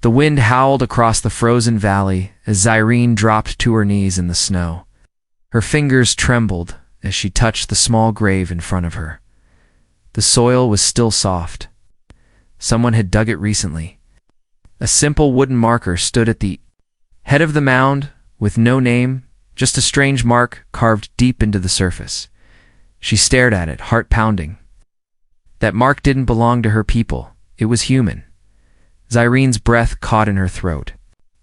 The wind howled across the frozen valley as Zyrene dropped to her knees in the snow. Her fingers trembled as she touched the small grave in front of her. The soil was still soft. Someone had dug it recently. A simple wooden marker stood at the head of the mound with no name, just a strange mark carved deep into the surface. She stared at it, heart pounding. That mark didn't belong to her people. It was human. Zyrene's breath caught in her throat.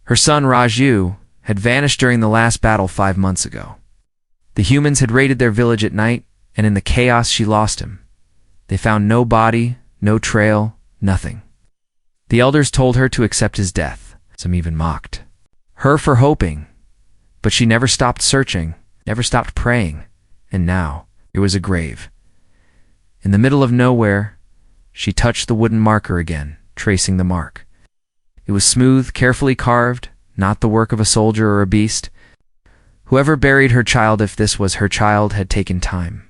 Her son Raju had vanished during the last battle 5 months ago. The humans had raided their village at night, and in the chaos she lost him. They found no body, no trail, nothing. The elders told her to accept his death. Some even mocked her for hoping, but she never stopped searching, never stopped praying, and now it was a grave. In the middle of nowhere, she touched the wooden marker again, tracing the mark. It was smooth, carefully carved, not the work of a soldier or a beast. Whoever buried her child, if this was her child, had taken time,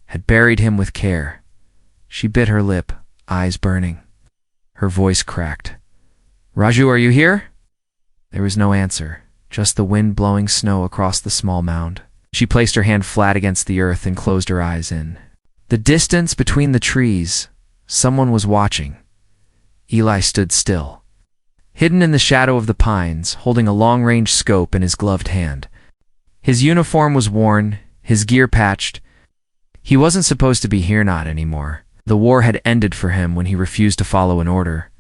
had buried him with care. She bit her lip, eyes burning. Her voice cracked. "Raju, are you here?" There was no answer, just the wind blowing snow across the small mound. She placed her hand flat against the earth and closed her eyes in the distance between the trees. Someone was watching. Eli stood still, hidden in the shadow of the pines, holding a long-range scope in his gloved hand. His uniform was worn, his gear patched. He wasn't supposed to be here not anymore. The war had ended for him when he refused to follow an order.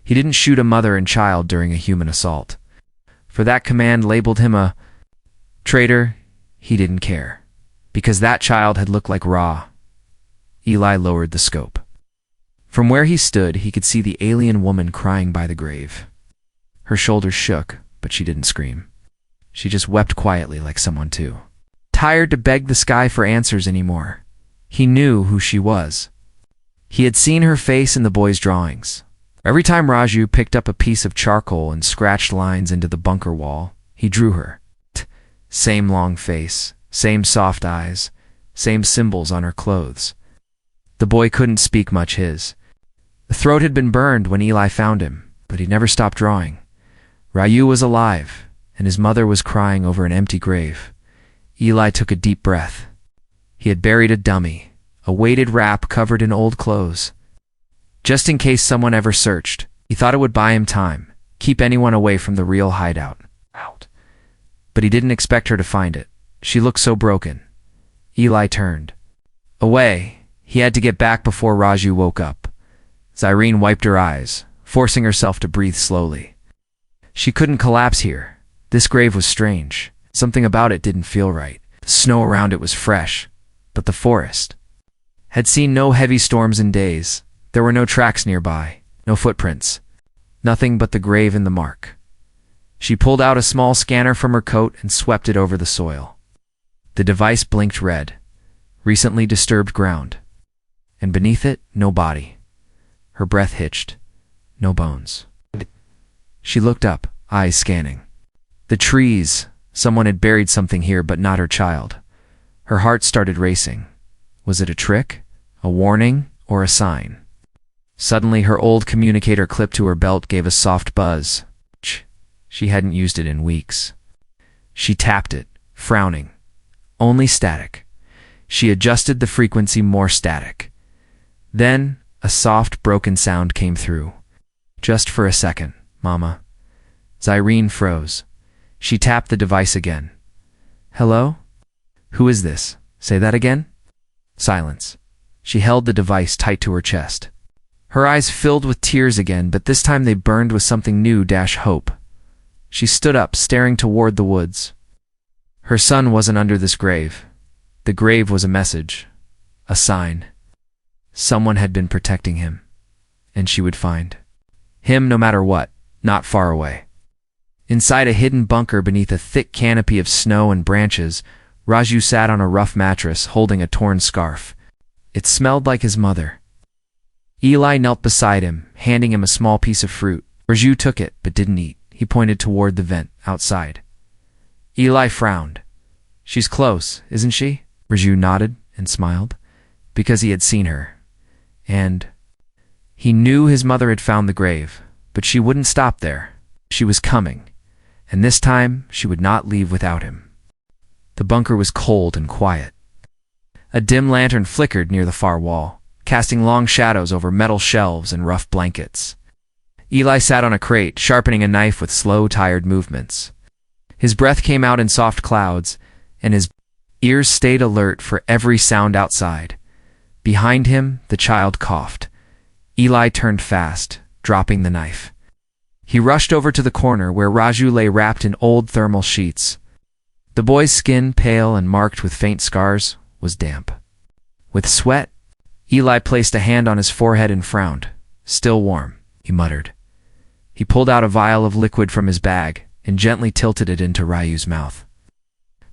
He didn't shoot a mother and child during a human assault. For that command labeled him a traitor, he didn't care, because that child had looked like Ra. Eli lowered the scope. From where he stood, he could see the alien woman crying by the grave. Her shoulders shook, but she didn't scream. She just wept quietly like someone too tired to beg the sky for answers anymore. He knew who she was. He had seen her face in the boy's drawings. Every time Raju picked up a piece of charcoal and scratched lines into the bunker wall, he drew her. Same long face, same soft eyes, same symbols on her clothes. The boy couldn't speak much. His throat had been burned when Eli found him, but he never stopped drawing. Raju was alive, and his mother was crying over an empty grave. Eli took a deep breath. He had buried a dummy, a weighted wrap covered in old clothes. Just in case someone ever searched, he thought it would buy him time, keep anyone away from the real hideout. But he didn't expect her to find it. She looked so broken. Eli turned away. He had to get back before Raju woke up. Zyrene wiped her eyes, forcing herself to breathe slowly. She couldn't collapse here. This grave was strange. Something about it didn't feel right. The snow around it was fresh, but the forest had seen no heavy storms in days. There were no tracks nearby, no footprints, nothing but the grave and the mark. She pulled out a small scanner from her coat and swept it over the soil. The device blinked red, recently disturbed ground, and beneath it, no body. Her breath hitched, no bones. She looked up, eyes scanning. The trees. Someone had buried something here, but not her child. Her heart started racing. Was it a trick, a warning, or a sign? Suddenly, her old communicator clipped to her belt gave a soft buzz. She hadn't used it in weeks. She tapped it, frowning. Only static. She adjusted the frequency, more static. Then, a soft, broken sound came through. "Just for a second, Mama." Zyrene froze. She tapped the device again. "Hello? Who is this? Say that again?" Silence. She held the device tight to her chest. Her eyes filled with tears again, but this time they burned with something new, hope. She stood up, staring toward the woods. Her son wasn't under this grave. The grave was a message, a sign. Someone had been protecting him, and she would find him no matter what, not far away. Inside a hidden bunker beneath a thick canopy of snow and branches, Raju sat on a rough mattress, holding a torn scarf. It smelled like his mother. Eli knelt beside him, handing him a small piece of fruit. Raju took it, but didn't eat. He pointed toward the vent, outside. Eli frowned. "She's close, isn't she?" Raju nodded and smiled, because he had seen her. And he knew his mother had found the grave, But she wouldn't stop there. She was coming, and this time she would not leave without him. The bunker was cold and quiet. A dim lantern flickered near the far wall, casting long shadows over metal shelves and rough blankets. Eli sat on a crate, sharpening a knife with slow, tired movements. His breath came out in soft clouds, and his ears stayed alert for every sound outside. Behind him, the child coughed. Eli turned fast, dropping the knife. He rushed over to the corner where Raju lay wrapped in old thermal sheets. The boy's skin, pale and marked with faint scars, was damp. With sweat, Eli placed a hand on his forehead and frowned. "Still warm," he muttered. He pulled out a vial of liquid from his bag and gently tilted it into Ryu's mouth.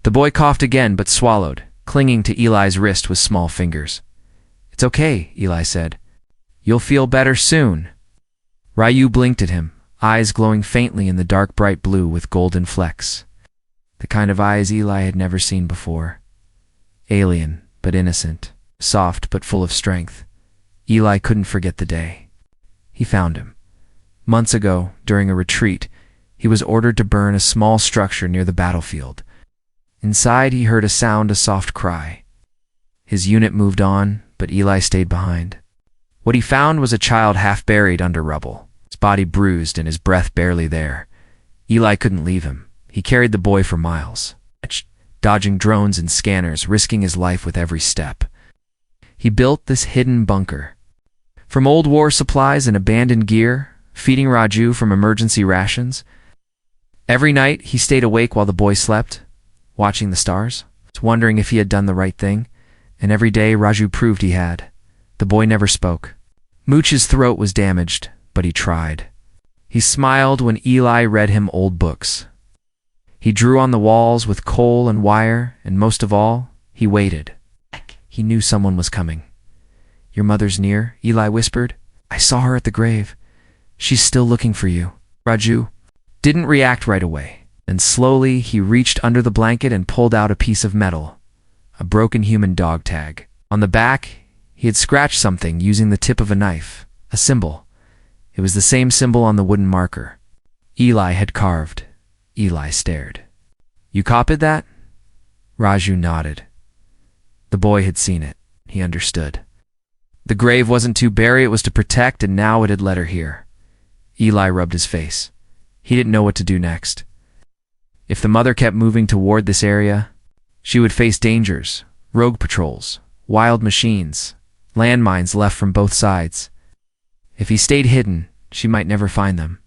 The boy coughed again but swallowed, clinging to Eli's wrist with small fingers. "It's okay," Eli said. "You'll feel better soon." Ryu blinked at him, eyes glowing faintly in the dark bright blue with golden flecks. The kind of eyes Eli had never seen before. Alien, but innocent. Soft, but full of strength. Eli couldn't forget the day. He found him. Months ago, during a retreat, he was ordered to burn a small structure near the battlefield. Inside, he heard a soft cry. His unit moved on, but Eli stayed behind. What he found was a child half buried under rubble, his body bruised and his breath barely there. Eli couldn't leave him. He carried the boy for miles, dodging drones and scanners, risking his life with every step. He built this hidden bunker. From old war supplies and abandoned gear, feeding Raju from emergency rations. Every night, he stayed awake while the boy slept, watching the stars, wondering if he had done the right thing, and every day Raju proved he had. The boy never spoke. Mooch's throat was damaged, but he tried. He smiled when Eli read him old books. He drew on the walls with coal and wire, and most of all, he waited. He knew someone was coming. "Your mother's near," Eli whispered. "I saw her at the grave. She's still looking for you." Raju didn't react right away, and slowly he reached under the blanket and pulled out a piece of metal, a broken human dog tag. On the back, he had scratched something using the tip of a knife, a symbol. It was the same symbol on the wooden marker Eli had carved. Eli stared. "You copied that?" Raju nodded. The boy had seen it. He understood. The grave wasn't to bury, it was to protect, and now it had led her here. Eli rubbed his face. He didn't know what to do next. If the mother kept moving toward this area, she would face dangers, rogue patrols, wild machines, landmines left from both sides. If he stayed hidden, she might never find them.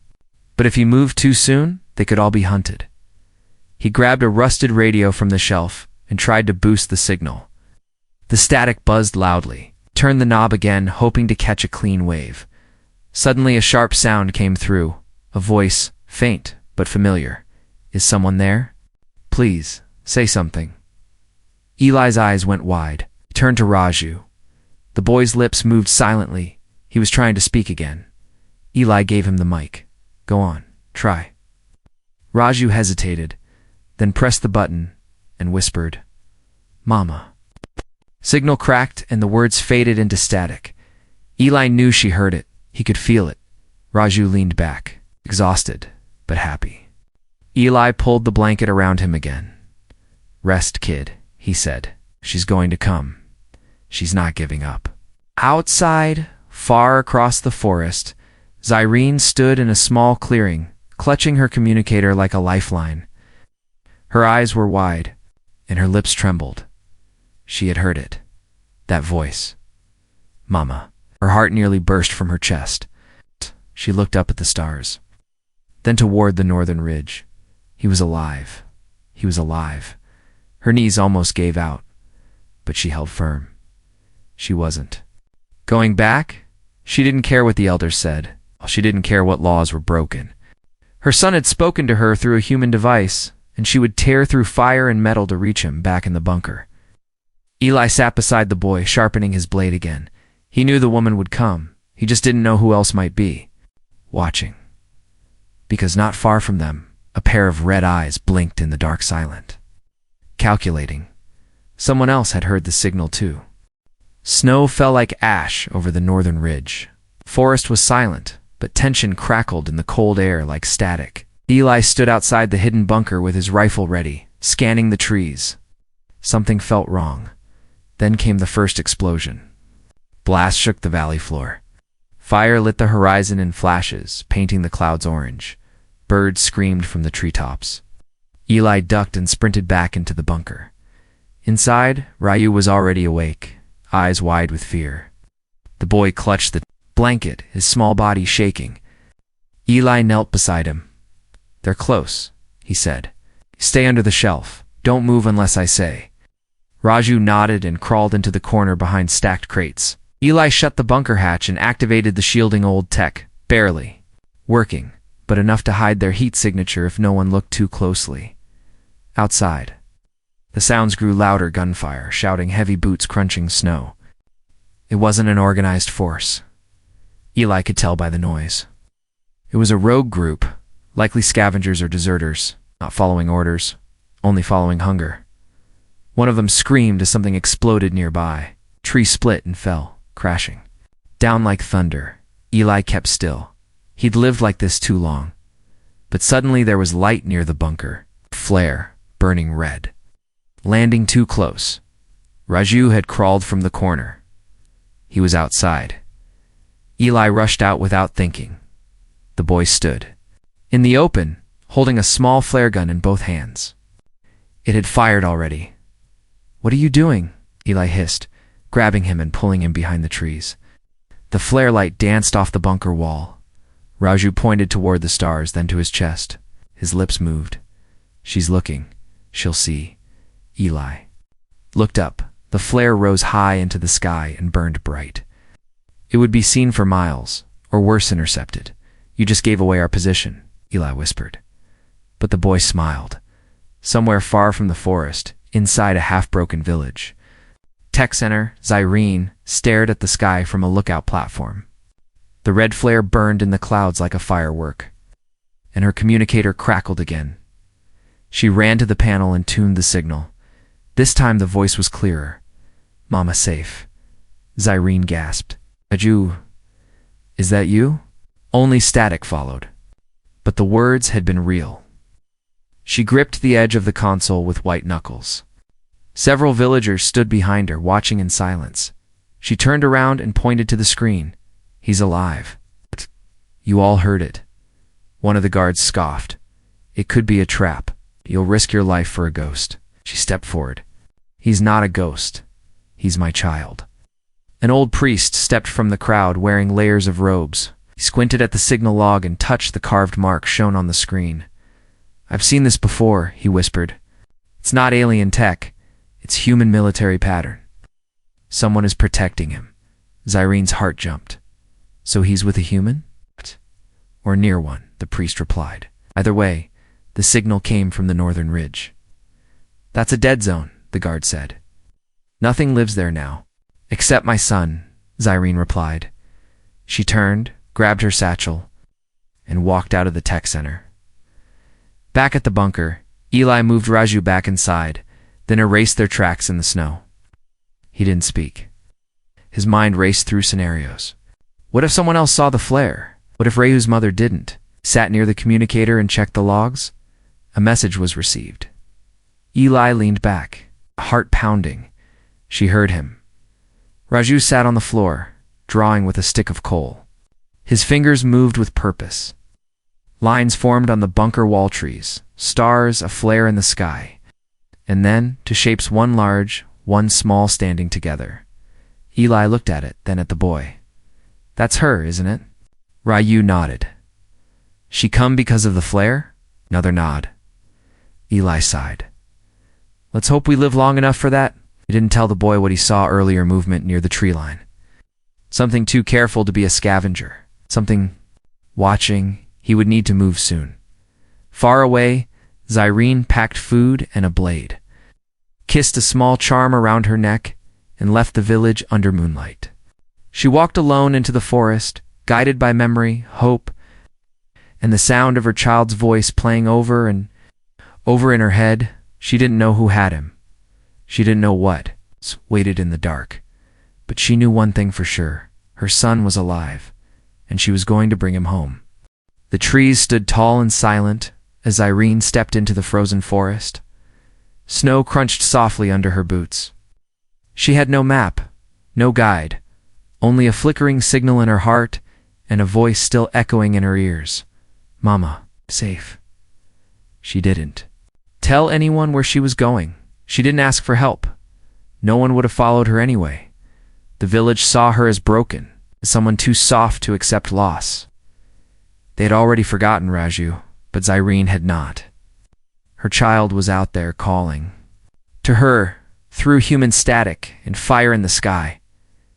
But if he moved too soon, they could all be hunted. He grabbed a rusted radio from the shelf and tried to boost the signal. The static buzzed loudly. Turned the knob again, hoping to catch a clean wave. Suddenly a sharp sound came through. A voice, faint but familiar. "Is someone there? Please, say something." Eli's eyes went wide. He turned to Raju. The boy's lips moved silently. He was trying to speak again. Eli gave him the mic. "Go on, try." Raju hesitated, then pressed the button and whispered, "Mama." Signal cracked and the words faded into static. Eli knew she heard it. He could feel it. Raju leaned back, exhausted but happy. Eli pulled the blanket around him again. "Rest, kid," he said. "She's going to come. She's not giving up." Outside, far across the forest, Zyrene stood in a small clearing, clutching her communicator like a lifeline. Her eyes were wide, and her lips trembled. She had heard it. That voice. Mama. Her heart nearly burst from her chest. She looked up at the stars, then toward the northern ridge. He was alive. He was alive. Her knees almost gave out, but she held firm. She wasn't going back. She didn't care what the elders said. She didn't care what laws were broken. Her son had spoken to her through a human device, and she would tear through fire and metal to reach him back in the bunker. Eli sat beside the boy, sharpening his blade again. He knew the woman would come. He just didn't know who else might be. Watching. Because not far from them, a pair of red eyes blinked in the dark silent. Calculating. Someone else had heard the signal too. Snow fell like ash over the northern ridge. Forest was silent, but tension crackled in the cold air like static. Eli stood outside the hidden bunker with his rifle ready, scanning the trees. Something felt wrong. Then came the first explosion. Blast shook the valley floor. Fire lit the horizon in flashes, painting the clouds orange. Birds screamed from the treetops. Eli ducked and sprinted back into the bunker. Inside, Ryu was already awake, eyes wide with fear. The boy clutched the blanket, his small body shaking. Eli knelt beside him. "They're close," he said. "Stay under the shelf. Don't move unless I say." Raju nodded and crawled into the corner behind stacked crates. Eli shut the bunker hatch and activated the shielding old tech, barely working, but enough to hide their heat signature if no one looked too closely. Outside, the sounds grew louder: gunfire, shouting, heavy boots crunching snow. It wasn't an organized force. Eli could tell by the noise. It was a rogue group, likely scavengers or deserters, not following orders, only following hunger. One of them screamed as something exploded nearby. Tree split and fell, crashing. Down like thunder. Eli kept still. He'd lived like this too long. But suddenly there was light near the bunker. Flare, burning red. Landing too close. Raju had crawled from the corner. He was outside. Eli rushed out without thinking. The boy stood in the open, holding a small flare gun in both hands. It had fired already. "What are you doing?" Eli hissed, grabbing him and pulling him behind the trees. The flare light danced off the bunker wall. Raju pointed toward the stars, then to his chest. His lips moved. "She's looking. She'll see." Eli looked up. The flare rose high into the sky and burned bright. "It would be seen for miles, or worse, intercepted. You just gave away our position," Eli whispered. But the boy smiled. Somewhere far from the forest, inside a half-broken village, Tech Center, Zyrene stared at the sky from a lookout platform. The red flare burned in the clouds like a firework, and her communicator crackled again. She ran to the panel and tuned the signal. This time the voice was clearer. "Mama safe." Zyrene gasped. "Aju, is that you?" Only static followed. But the words had been real. She gripped the edge of the console with white knuckles. Several villagers stood behind her, watching in silence. She turned around and pointed to the screen. "He's alive." "You all heard it." One of the guards scoffed. "It could be a trap. You'll risk your life for a ghost." She stepped forward. "He's not a ghost. He's my child." An old priest stepped from the crowd wearing layers of robes. He squinted at the signal log and touched the carved mark shown on the screen. "I've seen this before," he whispered. "It's not alien tech. It's human military pattern." "Someone is protecting him." Zyrene's heart jumped. "So he's with a human?" "Or near one," the priest replied. "Either way, the signal came from the northern ridge." "That's a dead zone," the guard said. "Nothing lives there now." "Except my son," Zyrene replied. She turned, grabbed her satchel, and walked out of the tech center. Back at the bunker, Eli moved Raju back inside, then erased their tracks in the snow. He didn't speak. His mind raced through scenarios. What if someone else saw the flare? What if Rayu's mother didn't? Sat near the communicator and checked the logs? A message was received. Eli leaned back, heart pounding. She heard him. Raju sat on the floor, drawing with a stick of coal. His fingers moved with purpose. Lines formed on the bunker wall trees, stars aflare in the sky, and then to shapes one large, one small standing together. Eli looked at it, then at the boy. "That's her, isn't it?" Ryu nodded. "She come because of the flare?" Another nod. Eli sighed. "Let's hope we live long enough for that." He didn't tell the boy what he saw earlier: movement near the tree line. Something too careful to be a scavenger. Something watching. He would need to move soon. Far away, Zyrene packed food and a blade, kissed a small charm around her neck, and left the village under moonlight. She walked alone into the forest, guided by memory, hope, and the sound of her child's voice playing over and over in her head. She didn't know who had him. She didn't know what waited in the dark. But she knew one thing for sure. Her son was alive, and she was going to bring him home. The trees stood tall and silent as Irene stepped into the frozen forest. Snow crunched softly under her boots. She had no map, no guide, only a flickering signal in her heart and a voice still echoing in her ears. Mama, safe. She didn't tell anyone where she was going. She didn't ask for help. No one would have followed her anyway. The village saw her as broken, as someone too soft to accept loss. They had already forgotten Raju, but Zyrene had not. Her child was out there calling. To her, through human static and fire in the sky,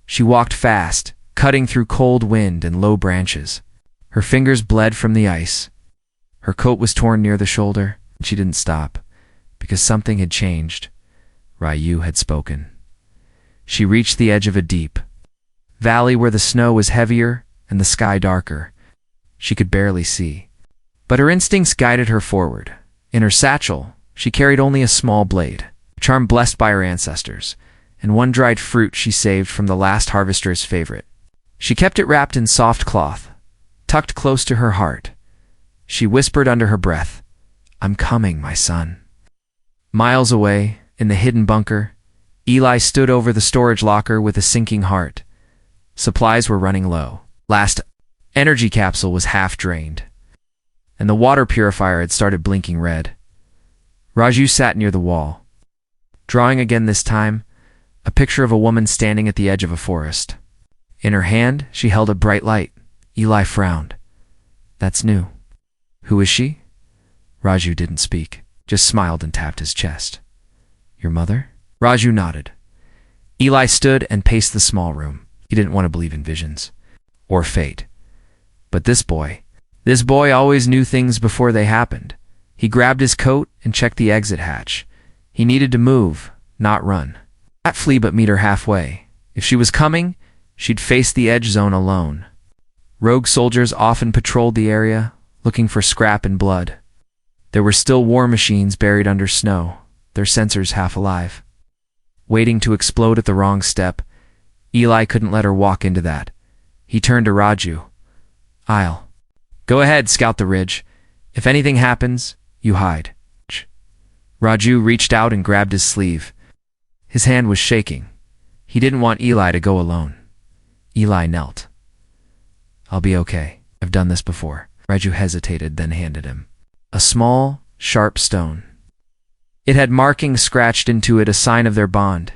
she walked fast, cutting through cold wind and low branches. Her fingers bled from the ice. Her coat was torn near the shoulder, and she didn't stop, because something had changed. Ryu had spoken. She reached the edge of a deep valley where the snow was heavier and the sky darker. She could barely see, but her instincts guided her forward. In her satchel, she carried only a small blade, a charm blessed by her ancestors, and one dried fruit she saved from the last harvester's favorite. She kept it wrapped in soft cloth, tucked close to her heart. She whispered under her breath, "I'm coming, my son." Miles away, in the hidden bunker, Eli stood over the storage locker with a sinking heart. Supplies were running low. Last energy capsule was half drained, and the water purifier had started blinking red. Raju sat near the wall, drawing again this time, a picture of a woman standing at the edge of a forest. In her hand, she held a bright light. Eli frowned. "That's new. Who is she?" Raju didn't speak, just smiled and tapped his chest. "Your mother?" Raju nodded. Eli stood and paced the small room. He didn't want to believe in visions or fate. But this boy always knew things before they happened. He grabbed his coat and checked the exit hatch. He needed to move, not run. Not flee but meet her halfway. If she was coming, she'd face the edge zone alone. Rogue soldiers often patrolled the area, looking for scrap and blood. There were still war machines buried under snow, their sensors half alive, waiting to explode at the wrong step. Eli couldn't let her walk into that. He turned to Raju. "I'll go ahead, scout the ridge. If anything happens, you hide." Raju reached out and grabbed his sleeve. His hand was shaking. He didn't want Eli to go alone. Eli knelt. "I'll be okay. I've done this before." Raju hesitated, then handed him a small, sharp stone. It had markings scratched into it, a sign of their bond.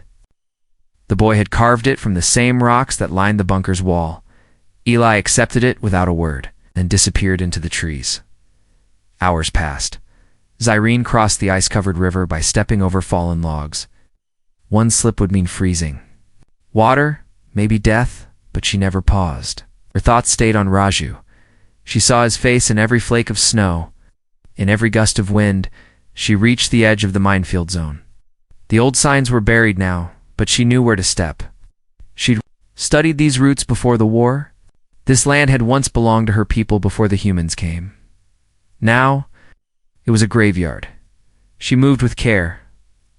The boy had carved it from the same rocks that lined the bunker's wall. Eli accepted it without a word, then disappeared into the trees. Hours passed. Zyrene crossed the ice-covered river by stepping over fallen logs. One slip would mean freezing. Water, maybe death, but she never paused. Her thoughts stayed on Raju. She saw his face in every flake of snow. In every gust of wind, she reached the edge of the minefield zone. The old signs were buried now, but she knew where to step. She'd studied these routes before the war. This land had once belonged to her people before the humans came. Now, it was a graveyard. She moved with care,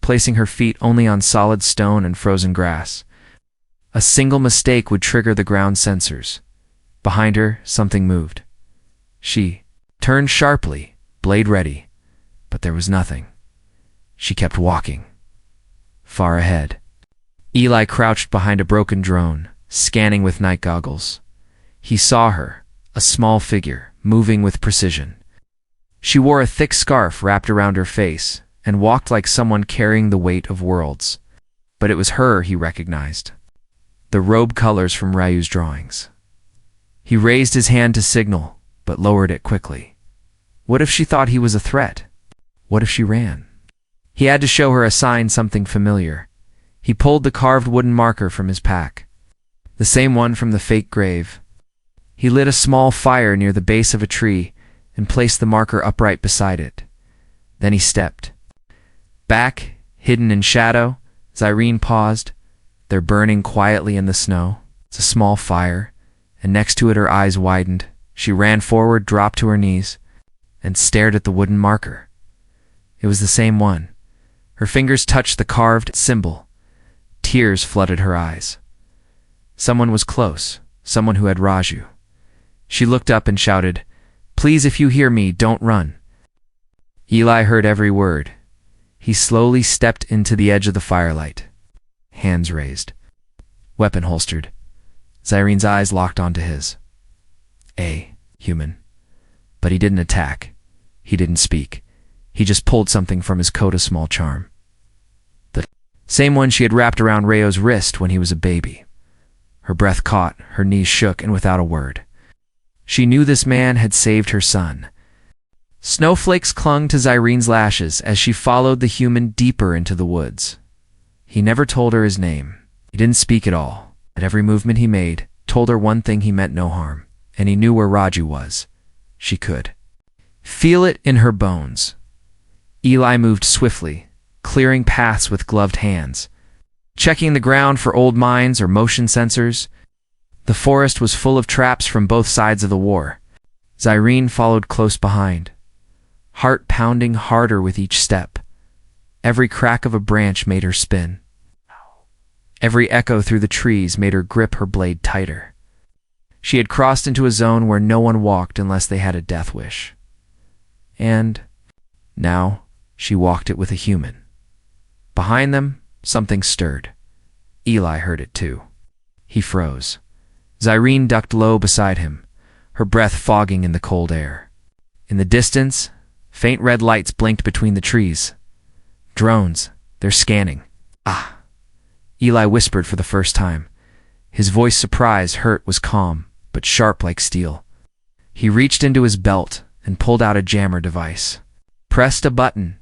placing her feet only on solid stone and frozen grass. A single mistake would trigger the ground sensors. Behind her, something moved. She turned sharply, blade ready, but there was nothing. She kept walking. Far ahead, Eli crouched behind a broken drone, scanning with night goggles. He saw her, a small figure, moving with precision. She wore a thick scarf wrapped around her face and walked like someone carrying the weight of worlds. But it was her he recognized. The robe colors from Ryu's drawings. He raised his hand to signal, but lowered it quickly. What if she thought he was a threat? What if she ran? He had to show her a sign, something familiar. He pulled the carved wooden marker from his pack, the same one from the fake grave. He lit a small fire near the base of a tree and placed the marker upright beside it. Then he stepped back, hidden in shadow. Zyrene paused. They're burning quietly in the snow. It's a small fire, and next to it her eyes widened. She ran forward, dropped to her knees, and stared at the wooden marker. It was the same one. Her fingers touched the carved symbol. Tears flooded her eyes. Someone was close, someone who had Raju. She looked up and shouted, "Please, if you hear me, don't run." Eli heard every word. He slowly stepped into the edge of the firelight. Hands raised. Weapon holstered. Zyreen's eyes locked onto his. Human. But he didn't attack. He didn't speak. He just pulled something from his coat, a small charm. The same one she had wrapped around Rayo's wrist when he was a baby. Her breath caught, her knees shook, and without a word, she knew this man had saved her son. Snowflakes clung to Zyreen's lashes as she followed the human deeper into the woods. He never told her his name. He didn't speak at all. At every movement he made, told her one thing: he meant no harm. And he knew where Raju was. She could feel it in her bones. Eli moved swiftly, clearing paths with gloved hands, checking the ground for old mines or motion sensors. The forest was full of traps from both sides of the war. Zyreen followed close behind, heart pounding harder with each step. Every crack of a branch made her spin. Every echo through the trees made her grip her blade tighter. She had crossed into a zone where no one walked unless they had a death wish. And now she walked it with a human. Behind them, something stirred. Eli heard it too. He froze. Zyreen ducked low beside him, her breath fogging in the cold air. In the distance, faint red lights blinked between the trees. Drones, they're scanning. Ah! Eli whispered for the first time. His voice, surprised, hurt, was calm, but sharp like steel. He reached into his belt and pulled out a jammer device, pressed a button,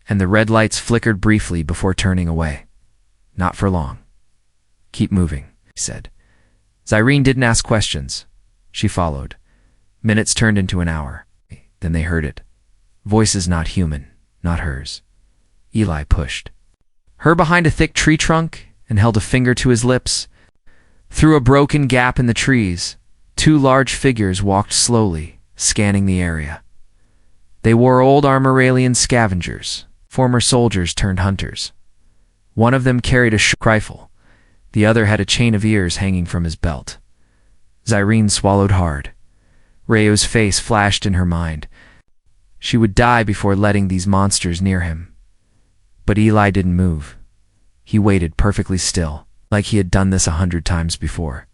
and the red lights flickered briefly before turning away. Not for long. "Keep moving," he said. Zyreen didn't ask questions. She followed. Minutes turned into an hour. Then they heard it. Voices not human, not hers. Eli pushed her behind a thick tree trunk and held a finger to his lips. Through a broken gap in the trees, two large figures walked slowly, scanning the area. They wore old armor, alien scavengers, former soldiers turned hunters. One of them carried a rifle. The other had a chain of ears hanging from his belt. Zyreen swallowed hard. Rayo's face flashed in her mind. She would die before letting these monsters near him. But Eli didn't move. He waited perfectly still, like he had done this 100 times before.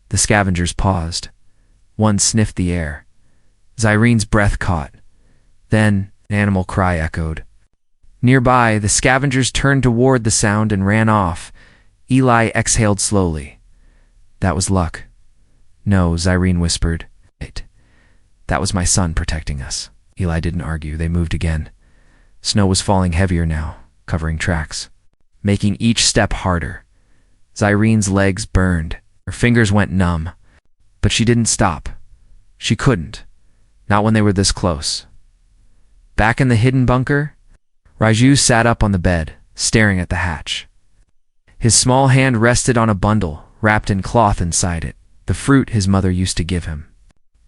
The scavengers paused. One sniffed the air. Zyreen's breath caught. Then an animal cry echoed. Nearby, the scavengers turned toward the sound and ran off. Eli exhaled slowly. That was luck. No, Zyreen whispered. That was my son protecting us. Eli didn't argue. They moved again. Snow was falling heavier now, covering tracks, making each step harder. Zyreen's legs burned. Her fingers went numb. But she didn't stop. She couldn't. Not when they were this close. Back in the hidden bunker, Raju sat up on the bed, staring at the hatch. His small hand rested on a bundle, wrapped in cloth inside it, the fruit his mother used to give him.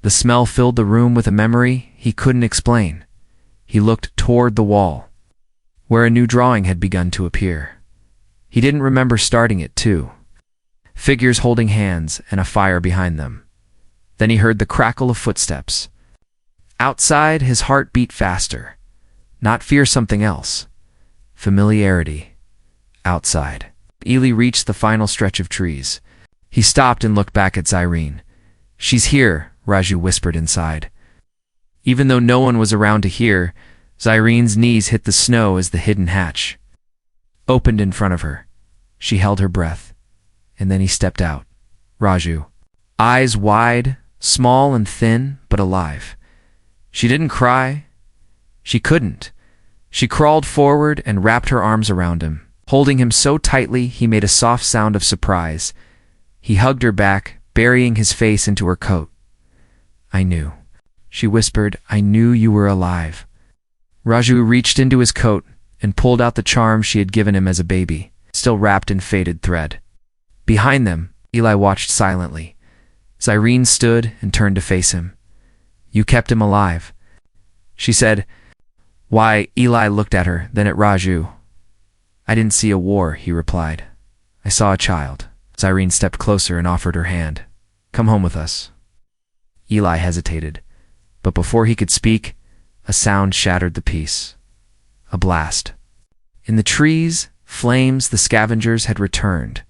The smell filled the room with a memory he couldn't explain. He looked toward the wall, where a new drawing had begun to appear. He didn't remember starting it, too. Figures holding hands and a fire behind them. Then he heard the crackle of footsteps. Outside, his heart beat faster. Not fear, something else. Familiarity. Outside. Eli reached the final stretch of trees. He stopped and looked back at Zyreen. She's here, Raju whispered inside. Even though no one was around to hear, Zyreen's knees hit the snow as the hidden hatch opened in front of her. She held her breath, and then he stepped out. Raju. Eyes wide, small and thin, but alive. She didn't cry. She couldn't. She crawled forward and wrapped her arms around him, holding him so tightly he made a soft sound of surprise. He hugged her back, burying his face into her coat. I knew. She whispered, I knew you were alive. Raju reached into his coat and pulled out the charm she had given him as a baby, still wrapped in faded thread. Behind them, Eli watched silently. Zyreen stood and turned to face him. You kept him alive. She said, Why? Eli looked at her, then at Raju. I didn't see a war, he replied. I saw a child. Zyreen stepped closer and offered her hand. Come home with us. Eli hesitated, but before he could speak, a sound shattered the peace. A blast. In the trees, flames, the scavengers had returned,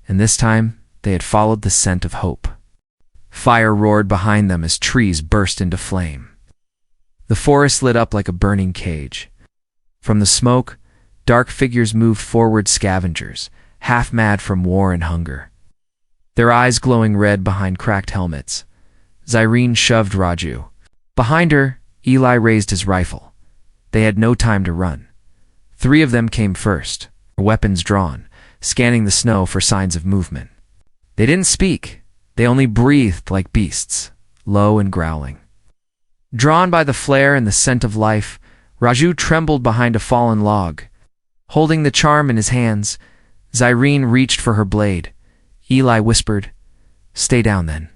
and this time they had followed the scent of hope. Fire roared behind them as trees burst into flame. The forest lit up like a burning cage. From the smoke, dark figures moved forward, scavengers, half mad from war and hunger. Their eyes glowing red behind cracked helmets. Zyrene shoved Raju. Behind her, Eli raised his rifle. They had no time to run. 3 of them came first, weapons drawn, scanning the snow for signs of movement. They didn't speak. They only breathed like beasts, low and growling. Drawn by the flare and the scent of life, Raju trembled behind a fallen log. Holding the charm in his hands, Zyrene reached for her blade. Eli whispered, "Stay down then."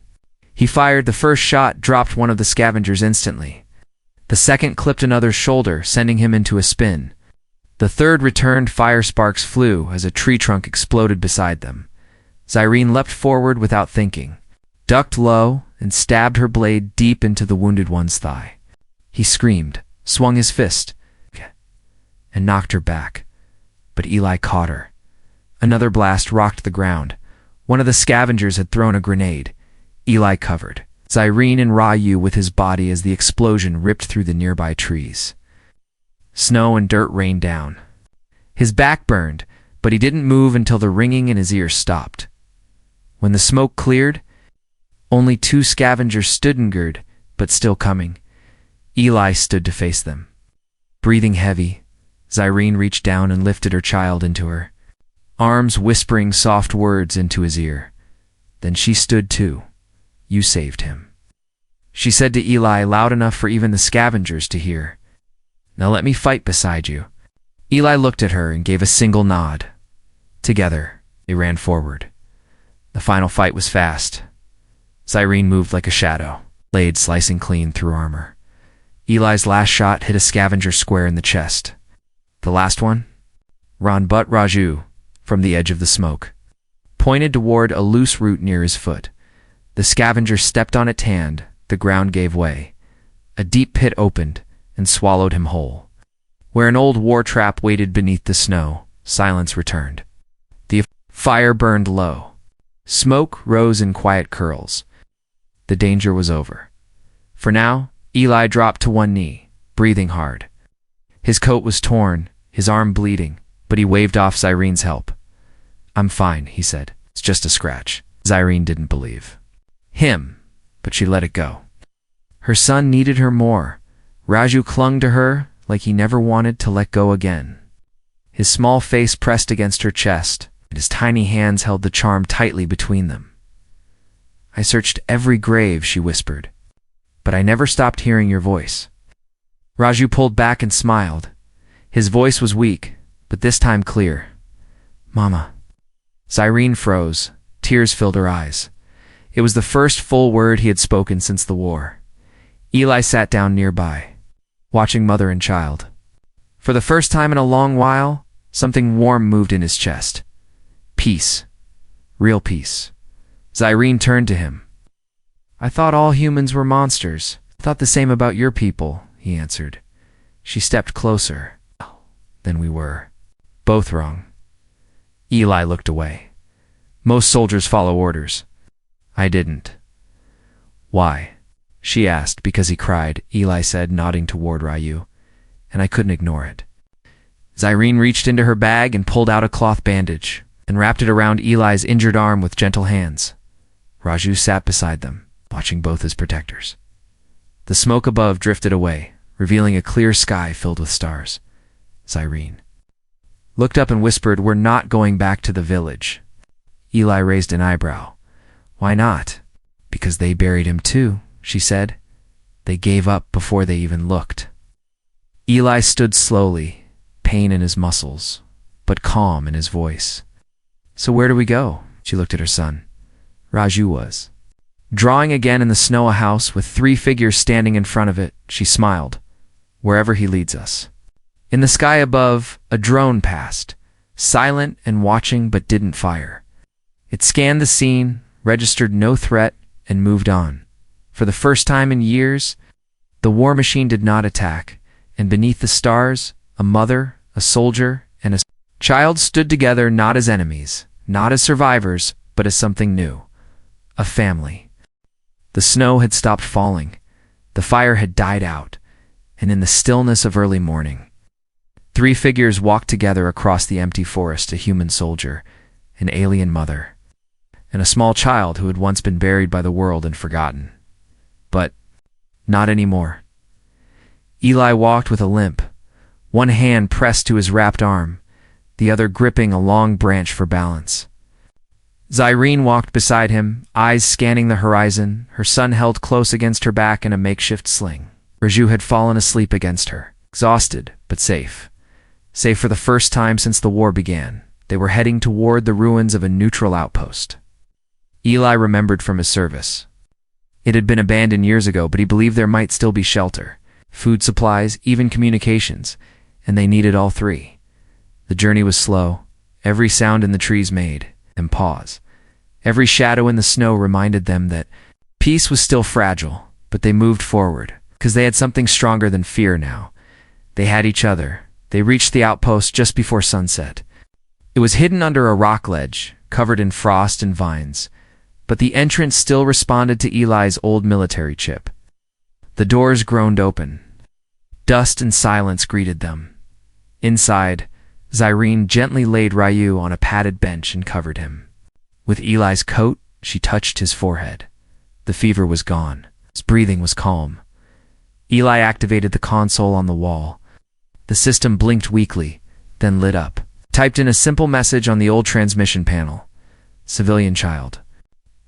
He fired. The first shot dropped one of the scavengers instantly. The second clipped another's shoulder, sending him into a spin. The third returned. Fire sparks flew as a tree trunk exploded beside them. Zyrene leapt forward without thinking, ducked low, and stabbed her blade deep into the wounded one's thigh. He screamed, swung his fist, and knocked her back. But Eli caught her. Another blast rocked the ground. One of the scavengers had thrown a grenade. Eli covered Zyrene and Raju with his body as the explosion ripped through the nearby trees. Snow and dirt rained down. His back burned, but he didn't move until the ringing in his ears stopped. When the smoke cleared, only 2 scavengers stood angered, but still coming. Eli stood to face them. Breathing heavy, Zyrene reached down and lifted her child into her, arms whispering soft words into his ear. Then she stood too. "You saved him," she said to Eli, loud enough for even the scavengers to hear. "Now let me fight beside you." Eli looked at her and gave a single nod. Together, they ran forward. The final fight was fast. Zyrene moved like a shadow, blade slicing clean through armor. Eli's last shot hit a scavenger square in the chest. The last one? But Raju, from the edge of the smoke, pointed toward a loose root near his foot. The scavenger stepped on its hand. The ground gave way. A deep pit opened and swallowed him whole. Where an old war trap waited beneath the snow, silence returned. The fire burned low. Smoke rose in quiet curls. The danger was over. For now, Eli dropped to one knee, breathing hard. His coat was torn, his arm bleeding, but he waved off Zyrene's help. "I'm fine," he said. "It's just a scratch." Zyrene didn't believe him, but she let it go. Her son needed her more. Raju clung to her like he never wanted to let go again. His small face pressed against her chest, and his tiny hands held the charm tightly between them. "I searched every grave," she whispered, "but I never stopped hearing your voice." Raju pulled back and smiled. His voice was weak, but this time clear. "Mama." Zyrene froze. Tears filled her eyes. It was the first full word he had spoken since the war. Eli sat down nearby, watching mother and child. For the first time in a long while, something warm moved in his chest. Peace. Real peace. Zyrene turned to him. "I thought all humans were monsters. I thought the same about your people," he answered. She stepped closer. "Then we were both wrong." Eli looked away. "Most soldiers follow orders." "I didn't." "Why?" she asked. "Because he cried," Eli said, nodding toward Raju, "and I couldn't ignore it." Zyrene reached into her bag and pulled out a cloth bandage and wrapped it around Eli's injured arm with gentle hands. Raju sat beside them, watching both as protectors. The smoke above drifted away, revealing a clear sky filled with stars. Zyrene looked up and whispered, "We're not going back to the village." Eli raised an eyebrow. "Why not?" "Because they buried him too," she said. "They gave up before they even looked." Eli stood slowly, pain in his muscles, but calm in his voice. "So where do we go?" She looked at her son. Raju was drawing again in the snow, a house with 3 figures standing in front of it. She smiled. "Wherever he leads us." In the sky above, a drone passed, silent and watching but didn't fire. It scanned the scene, registered no threat, and moved on. For the first time in years, the war machine did not attack, and beneath the stars, a mother, a soldier, and a child stood together not as enemies, not as survivors, but as something new. A family. The snow had stopped falling, the fire had died out, and in the stillness of early morning, 3 figures walked together across the empty forest: a human soldier, an alien mother, and a small child who had once been buried by the world and forgotten. But not anymore. Eli walked with a limp, one hand pressed to his wrapped arm, the other gripping a long branch for balance. Zyrene walked beside him, eyes scanning the horizon, her son held close against her back in a makeshift sling. Raju had fallen asleep against her, exhausted but safe. Safe for the first time since the war began. They were heading toward the ruins of a neutral outpost. Eli remembered from his service. It had been abandoned years ago, but he believed there might still be shelter, food supplies, even communications, and they needed all 3. The journey was slow. Every sound in the trees made them pause. Every shadow in the snow reminded them that peace was still fragile, but they moved forward, because they had something stronger than fear now. They had each other. They reached the outpost just before sunset. It was hidden under a rock ledge, covered in frost and vines, but the entrance still responded to Eli's old military chip. The doors groaned open. Dust and silence greeted them. Inside, Zyrene gently laid Ryu on a padded bench and covered him. With Eli's coat, she touched his forehead. The fever was gone. His breathing was calm. Eli activated the console on the wall. The system blinked weakly, then lit up. Typed in a simple message on the old transmission panel. Civilian child.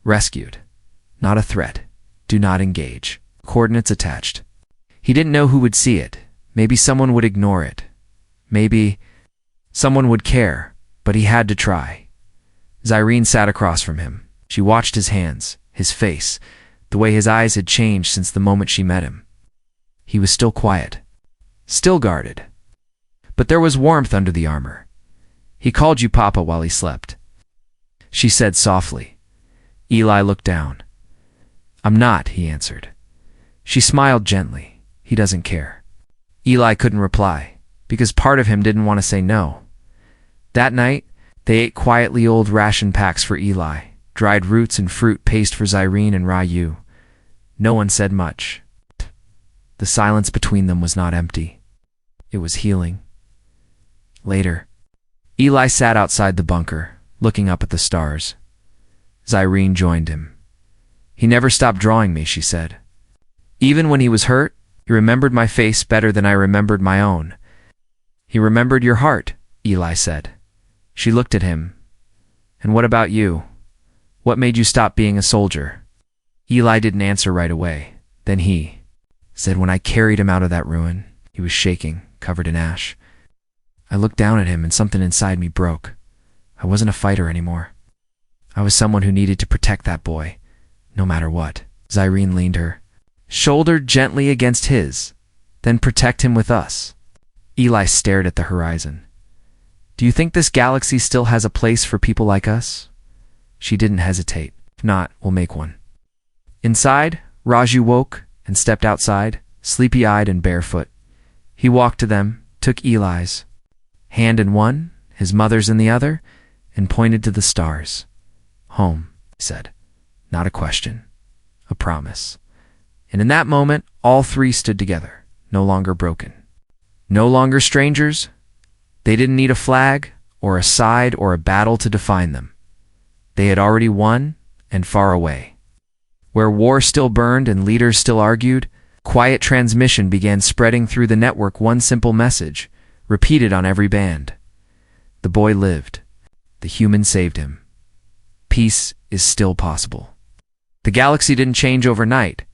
Rescued. Not a threat. Do not engage. Coordinates attached. He didn't know who would see it. Maybe someone would ignore it. Maybe someone would care, but he had to try. Zyrene sat across from him. She watched his hands, his face, the way his eyes had changed since the moment she met him. He was still quiet, still guarded. But there was warmth under the armor. He called you Papa while he slept, she said softly. Eli looked down. I'm not, he answered. She smiled gently. He doesn't care. Eli couldn't reply, because part of him didn't want to say no. That night, they ate quietly old ration packs for Eli, dried roots and fruit paste for Zyrene and Ryu. No one said much. The silence between them was not empty. It was healing. Later, Eli sat outside the bunker, looking up at the stars. Zyrene joined him. He never stopped drawing me, she said. Even when he was hurt, he remembered my face better than I remembered my own. He remembered your heart, Eli said. She looked at him. And what about you? What made you stop being a soldier? Eli didn't answer right away. Then he said, when I carried him out of that ruin, he was shaking, covered in ash. I looked down at him and something inside me broke. I wasn't a fighter anymore. I was someone who needed to protect that boy, no matter what. Zyrene leaned her shoulder gently against his, then protect him with us. Eli stared at the horizon. Do you think this galaxy still has a place for people like us? She didn't hesitate. If not, we'll make one. Inside, Raju woke and stepped outside, sleepy-eyed and barefoot. He walked to them, took Eli's hand in one, his mother's in the other, and pointed to the stars. Home, he said. Not a question. A promise. And in that moment, all 3 stood together, no longer broken. No longer strangers. They didn't need a flag, or a side, or a battle to define them. They had already won, and far away. Where war still burned and leaders still argued, quiet transmission began spreading through the network, one simple message, repeated on every band. The boy lived. The human saved him. Peace is still possible. The galaxy didn't change overnight,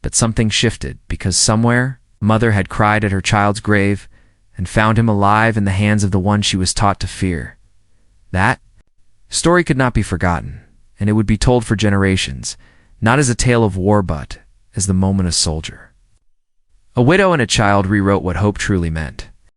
but something shifted because somewhere, mother had cried at her child's grave and found him alive in the hands of the one she was taught to fear. That story could not be forgotten, and it would be told for generations, not as a tale of war but as the moment a soldier. A widow and a child rewrote what hope truly meant.